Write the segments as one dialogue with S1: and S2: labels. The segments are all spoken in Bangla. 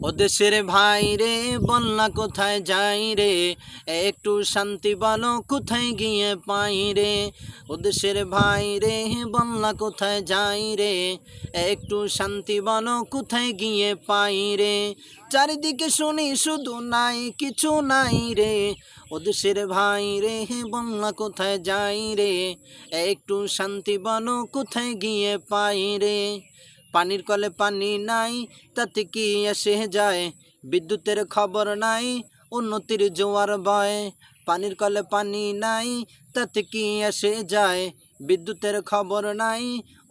S1: ও দেশের ভাই রে বন্যা কোথায় যাই রে, একটু শান্তি বলো কোথায় গিয়ে পাই রে। ও দেশের ভাই রে বন্যা কোথায় যাই রে, একটু শান্তি বলো কোথায় গিয়ে পাই রে। চারিদিকে শুনি শুধু নাই কিছু নাই রে, ও দেশের ভাই রে বন্যা কোথায় যাই রে, একটু শান্তি বলো কোথায় গিয়ে পাই রে। পানির কলে পানি নাই তাতে কি এসে যায়, বিদ্যুতের খবর নাই উন্নতির জোয়ার বয়। পানির কলে পানি নাই তাতে কি এসে যায়, বিদ্যুতের খবর নাই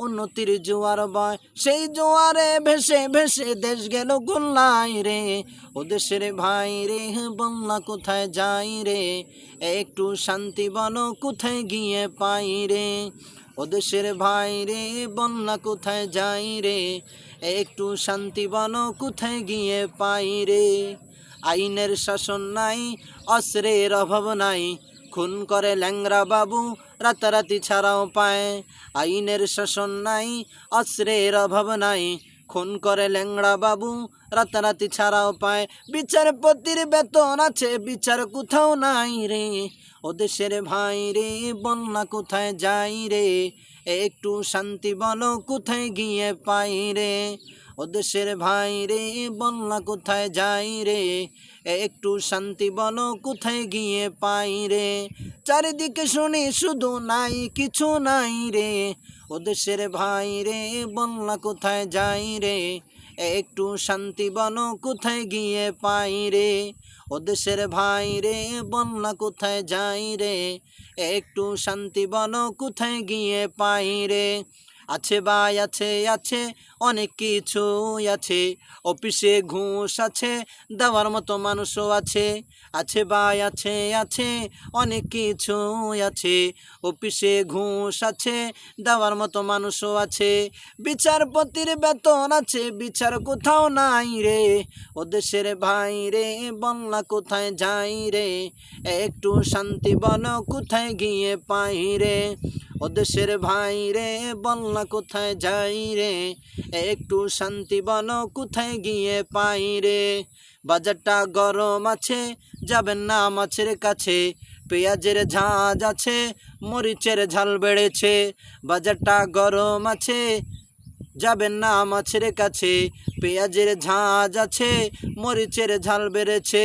S1: উন্নতির জোয়ার বয়। সেই জোয়ারে ভেসে ভেসে দেশ গেল গোল্লাই রে, ও দেশের ভাই রে বন্যা কোথায় যাই রে, একটু শান্তি বলো কোথায় গিয়ে পাই রে। ও দেশের ভাই রে বন্যা কোথায় যাই রে, একটু শান্তি বলো কোথায় গিয়ে পাই রে। আইনের শাসন নাই অস্ত্রের অভাব নাই, খুন করে ল্যাংরা বাবু রাতারাতি ছাড়াও পায়। আইনের শাসন নাই অস্ত্রের অভাব নাই, খুন করে ল্যাংড়া বাবু রাতারাতি ছাড়াও পায়। বিচারপতির বেতন আছে বিচার কোথাও নাই রে, ও দেশের ভাই রে বন্যা কোথায় যাই রে, একটু শান্তি বলো কোথায় গিয়ে পাই রে। ও দেশের ভাই রে বন্যা কোথায় যাই রে, একটু শান্তি বলো কোথায় গিয়ে পাই রে। চারিদিকে শুনি শুধু নাই কিছু নাই রে, ও দেশের ভাই রে বন্যা কোথায় যাই রে, একটু শান্তি বলো কোথায় গিয়ে পাই রে। ও দেশের ভাই রে বন্যা কোথায় যাই রে, একটু শান্তি বলো কোথায় গিয়ে পাই রে। আছে ভাই আছে আছে অনেক কিছু আছে, অফিসে ঘুষ আছে দেওয়ার মতো মানুষও আছে। আছে ভাই আছে আছে অনেক কিছু আছে, অফিসে ঘুষ আছে দেওয়ার মতো মানুষও আছে। বিচারপতির বেতন আছে বিচার কোথাও নাই রে, ও দেশের ভাই রে বন্যা কোথায় যাই রে, একটু শান্তি বলো কোথায় গিয়ে পাই রে। ও দেশের ভাই রে বন্যা কোথায় যাই রে, একটু শান্তি বলো কোথায় গিয়ে পাই রে। বাজারটা গরম আছে যাবেন না মাছের কাছে, পেঁয়াজের ঝাঁজ আছে মরিচের ঝাল বেড়েছে। বাজারটা গরম আছে যাবেন না মাছের কাছে, পেঁয়াজের ঝাঁজ আছে মরিচের ঝাল বেড়েছে।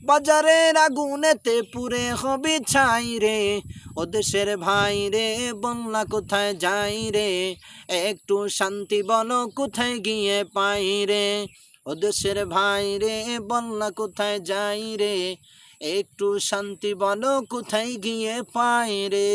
S1: বাজারের আগুনেতে পুড়ে হবি ছাই রে, ও দেশের ভাই রে বন্যা কোথায় যাই রে, একটু শান্তি বলো কোথায় গিয়ে পাই রে। ও দেশের ভাই রে বন্যা কোথায় যাই রে, একটু শান্তি বলো কোথায় গিয়ে পাই রে।